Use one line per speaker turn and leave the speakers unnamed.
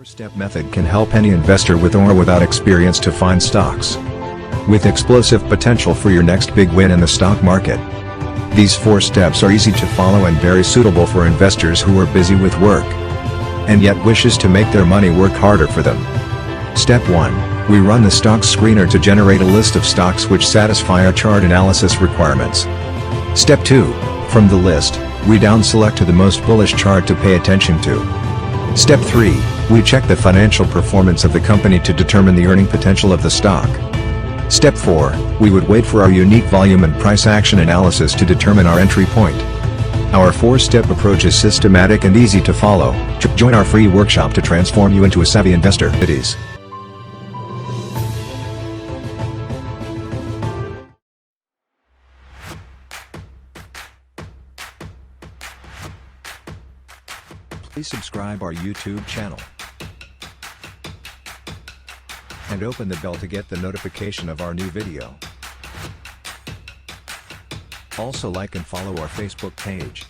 Four-step method can help any investor with or without experience to find stocks with explosive potential for your next big win in the stock market. These 4 steps are easy to follow and very suitable for investors who are busy with work and yet wishes to make their money work harder for them. Step 1. We run the stock screener to generate a list of stocks which satisfy our chart analysis requirements. Step 2. From the list, we down-select to the most bullish chart to pay attention to. Step 3. We check the financial performance of the company to determine the earning potential of the stock. Step 4. We would wait for our unique volume and price action analysis to determine our entry point. Our 4-step approach is systematic and easy to follow. Join our free workshop to transform you into a savvy investor. Please subscribe our YouTube channel and open the bell to get the notification of our new video. Also like and follow our Facebook page.